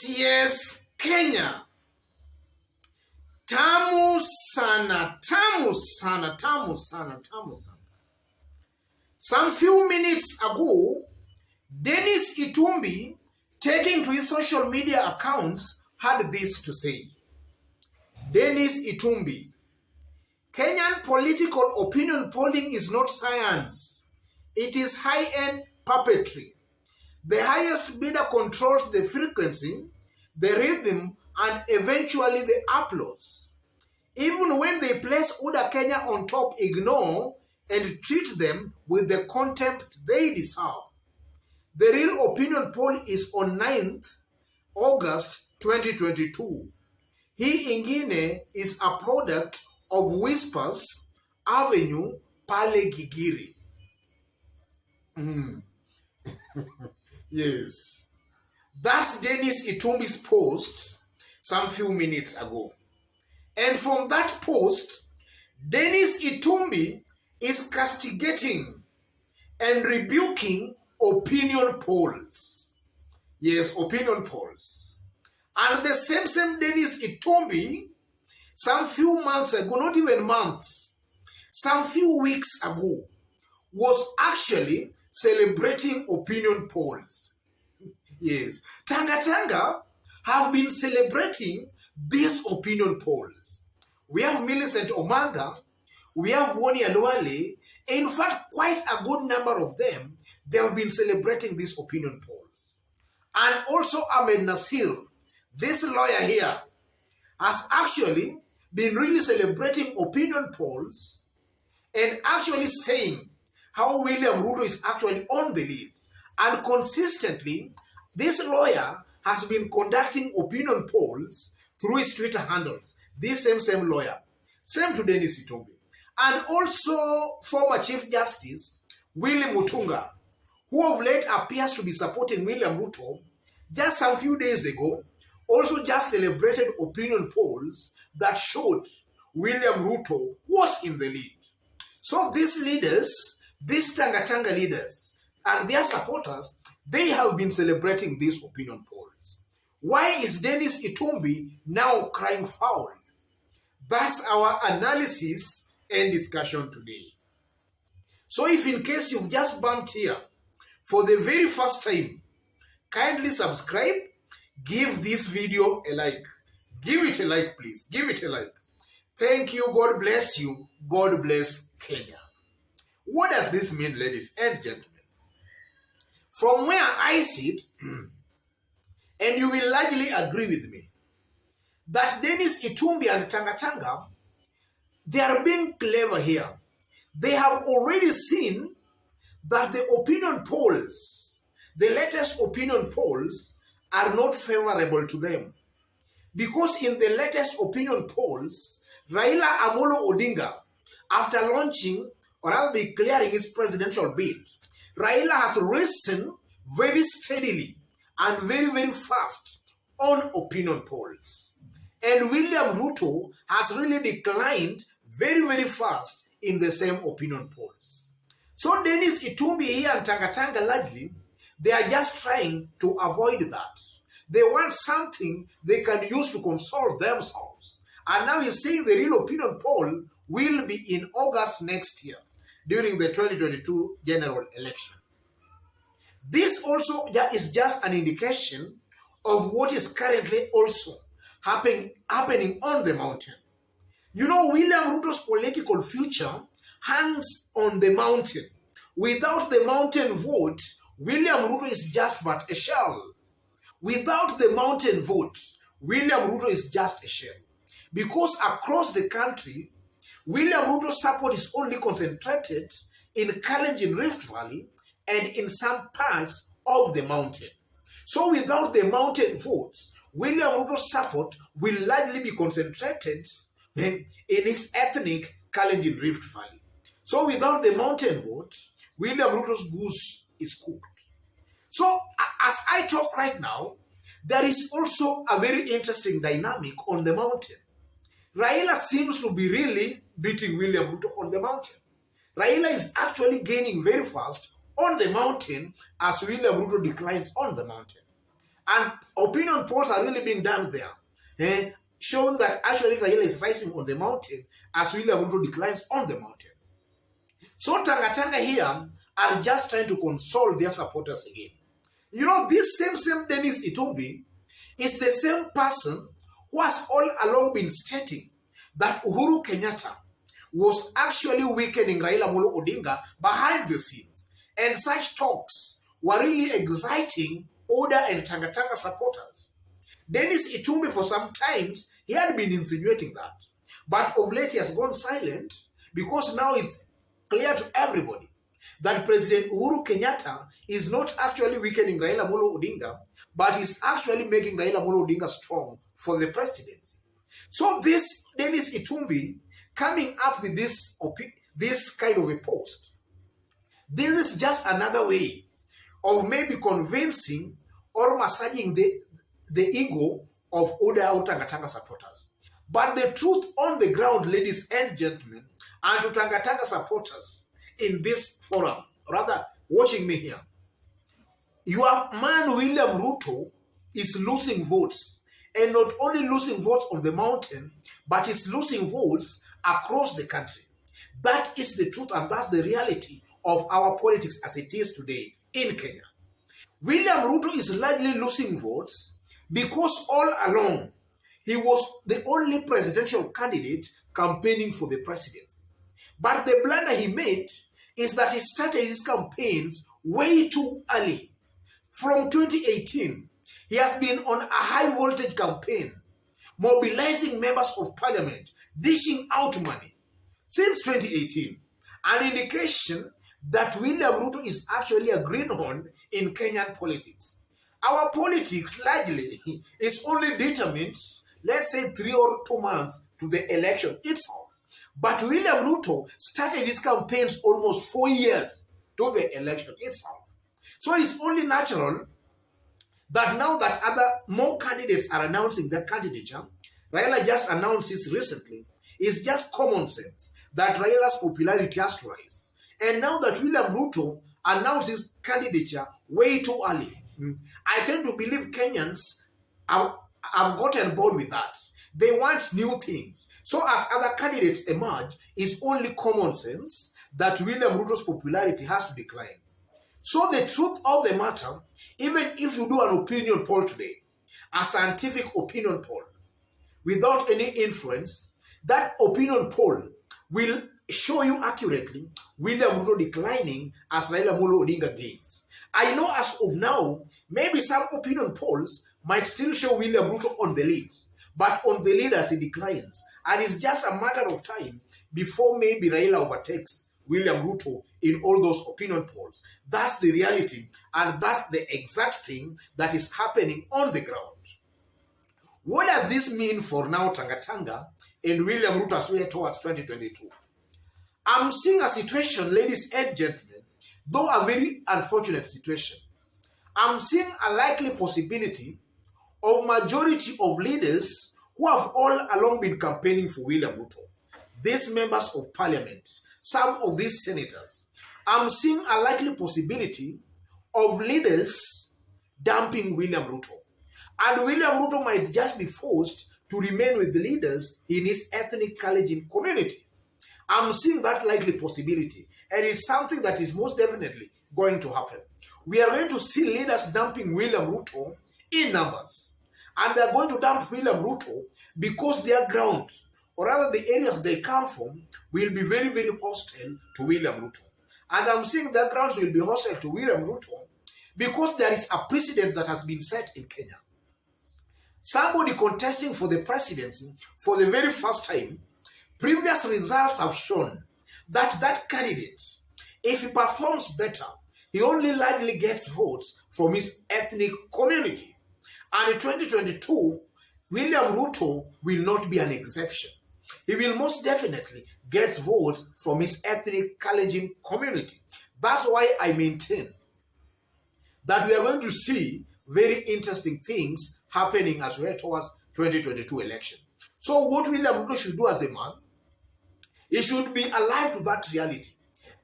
Yes, Kenya. Tamu sana. Some few minutes ago, Denis Itumbi, taking to his social media accounts, had this to say. Denis Itumbi: Kenyan political opinion polling is not science. It is high-end puppetry. The highest bidder controls the frequency, the rhythm, and eventually the applause. Even when they place Uda Kenya on top, ignore and treat them with the contempt they deserve. The real opinion poll is on 9th August 2022. Hii ingine is a product of Whispers Avenue Pale Gigiri. Yes. That's Denis Itumbi's post some few minutes ago. And from that post, Denis Itumbi is castigating and rebuking opinion polls. Yes, opinion polls. And the same Denis Itumbi, some few months ago, not even months, some few weeks ago, was actually celebrating opinion polls. Yes. Tanga have been celebrating these opinion polls. We have Millicent Omanga, we have Boni Alwale. In fact, quite a good number of them, they have been celebrating these opinion polls. And also Ahmed Nasir, this lawyer here, has actually been really celebrating opinion polls and actually saying how William Ruto is actually on the lead. And consistently, this lawyer has been conducting opinion polls through his Twitter handles. This same lawyer. Same to Denis Itumbi. And also former Chief Justice Willie Mutunga, who of late appears to be supporting William Ruto, just some few days ago, also just celebrated opinion polls that showed William Ruto was in the lead. So these leaders, these Tanga leaders and their supporters, they have been celebrating these opinion polls. Why is Denis Itumbi now crying foul? That's our analysis and discussion today. So if in case you've just bumped here for the very first time, kindly subscribe, give this video a like. Give it a like, please. Give it a like. Thank you. God bless you. God bless Kenya. What does this mean, ladies and gentlemen? From where I sit, and you will largely agree with me, that Denis Itumbi and Tanga, they are being clever here. They have already seen that the opinion polls, the latest opinion polls, are not favorable to them. Because in the latest opinion polls, Raila Amolo Odinga, after launching or rather declaring his presidential bid, Raila has risen very steadily and very fast on opinion polls. And William Ruto has really declined very fast in the same opinion polls. So Denis Itumbi here and Tanga largely, they are just trying to avoid that. They want something they can use to console themselves. And now he's saying the real opinion poll will be in August next year during the 2022 general election. This also is just an indication of what is currently also happening on the mountain. You know, William Ruto's political future hangs on the mountain. Without the mountain vote, William Ruto is just but a shell. Without the mountain vote, William Ruto is just a shell. Because across the country, William Ruto's support is only concentrated in Kalenjin Rift Valley and in some parts of the mountain. So without the mountain votes, William Ruto's support will largely be concentrated in his ethnic Kalenjin Rift Valley. So without the mountain vote, William Ruto's goose is cooked. So as I talk right now, there is also a very interesting dynamic on the mountain. Raila seems to be really beating William Ruto on the mountain. Raila is actually gaining very fast on the mountain as William Ruto declines on the mountain. And opinion polls are really being done there, showing that actually Raila is rising on the mountain as William Ruto declines on the mountain. So Tanga here are just trying to console their supporters again. You know, this same Denis Itumbi is the same person who has all along been stating that Uhuru Kenyatta was actually weakening Raila Amolo Odinga behind the scenes. And such talks were really exciting Oda and Tanga supporters. Denis Itumbi, for some times, he had been insinuating that. But of late, he has gone silent because now it's clear to everybody that President Uhuru Kenyatta is not actually weakening Raila Amolo Odinga, but is actually making Raila Amolo Odinga strong for the presidency. So this Denis Itumbi coming up with this kind of a post, this is just another way of maybe convincing or massaging the ego of Oda or Tanga supporters. But the truth on the ground, ladies and gentlemen, and to Tanga supporters in this forum, rather watching me here, your man William Ruto is losing votes, and not only losing votes on the mountain, but is losing votes across the country. That is the truth, and that's the reality of our politics as it is today in Kenya. William Ruto is largely losing votes because all along he was the only presidential candidate campaigning for the presidency. But the blunder he made is that he started his campaigns way too early. From 2018, he has been on a high voltage campaign, mobilizing members of parliament, dishing out money. Since 2018, an indication that William Ruto is actually a greenhorn in Kenyan politics. Our politics largely is only determined, let's say 3 or 2 months to the election itself. But William Ruto started his campaigns almost 4 years to the election itself. So it's only natural that now that more candidates are announcing their candidature, Raila just announced this recently, it's just common sense that Raila's popularity has to rise. And now that William Ruto announced his candidature way too early, I tend to believe Kenyans have gotten bored with that. They want new things. So as other candidates emerge, it's only common sense that William Ruto's popularity has to decline. So the truth of the matter, even if you do an opinion poll today, a scientific opinion poll, without any influence, that opinion poll will show you accurately William Ruto declining as Raila Amolo Odinga gains. I know as of now, maybe some opinion polls might still show William Ruto on the lead, but on the lead as he declines. And it's just a matter of time before maybe Raila overtakes William Ruto in all those opinion polls. That's the reality, and that's the exact thing that is happening on the ground. What does this mean for now Tanga and William Ruto's way towards 2022? I'm seeing a situation, ladies and gentlemen, though a very unfortunate situation. I'm seeing a likely possibility of majority of leaders who have all along been campaigning for William Ruto, these members of parliament, some of these senators. I'm seeing a likely possibility of leaders dumping William Ruto. And William Ruto might just be forced to remain with the leaders in his ethnic Kalenjin community. I'm seeing that likely possibility, and it's something that is most definitely going to happen. We are going to see leaders dumping William Ruto in numbers. And they're going to dump William Ruto because their ground, or rather the areas they come from, will be very, very hostile to William Ruto. And I'm seeing their grounds will be hostile to William Ruto because there is a precedent that has been set in Kenya. Somebody contesting for the presidency for the very first time, previous results have shown that that candidate, if he performs better, he only largely gets votes from his ethnic community. And in 2022, William Ruto will not be an exception. He will most definitely get votes from his ethnic Kalenjin community. That's why I maintain that we are going to see very interesting things happening as we head towards 2022 election. So what William Ruto should do as a man, he should be alive to that reality.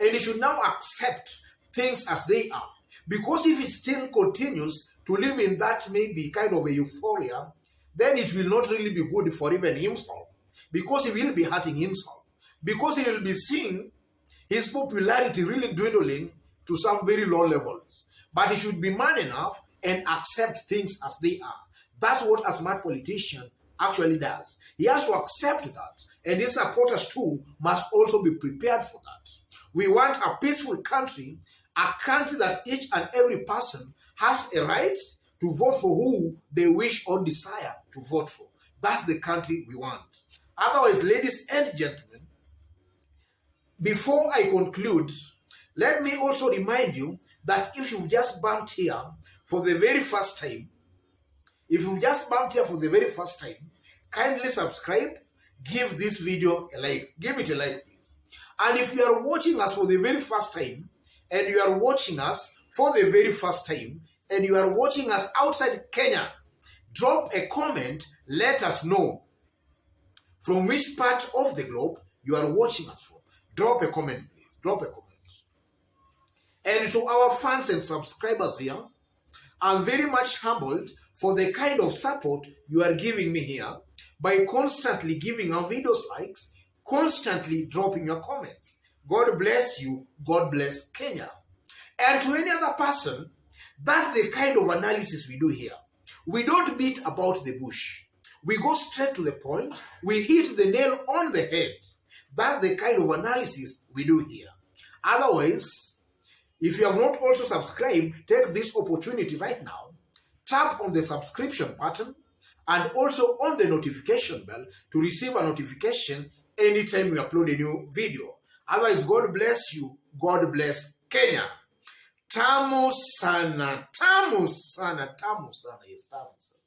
And he should now accept things as they are. Because if he still continues to to live in that maybe kind of a euphoria, then it will not really be good for even himself, because he will be hurting himself, because he will be seeing his popularity really dwindling to some very low levels. But he should be man enough and accept things as they are. That's what a smart politician actually does. He has to accept that, and his supporters too must also be prepared for that. We want a peaceful country, a country that each and every person has a right to vote for who they wish or desire to vote for. That's the country we want. Otherwise, ladies and gentlemen, before I conclude, let me also remind you that if you've just bumped here for the very first time, kindly subscribe, give this video a like, give it a like please. And if you are watching us for the very first time, and you are watching us outside Kenya, drop a comment, let us know from which part of the globe you are watching us from. Drop a comment please, drop a comment. And to our fans and subscribers here, I'm very much humbled for the kind of support you are giving me here by constantly giving our videos likes, constantly dropping your comments. God bless you. God bless Kenya. And to any other person, that's the kind of analysis we do here. We don't beat about the bush. We go straight to the point. We hit the nail on the head. That's the kind of analysis we do here. Otherwise, if you have not also subscribed, take this opportunity right now. Tap on the subscription button and also on the notification bell to receive a notification anytime we upload a new video. Otherwise, God bless you. God bless Kenya. Tamu sana, tamu sana, tamu sana. Yes, tamu sana.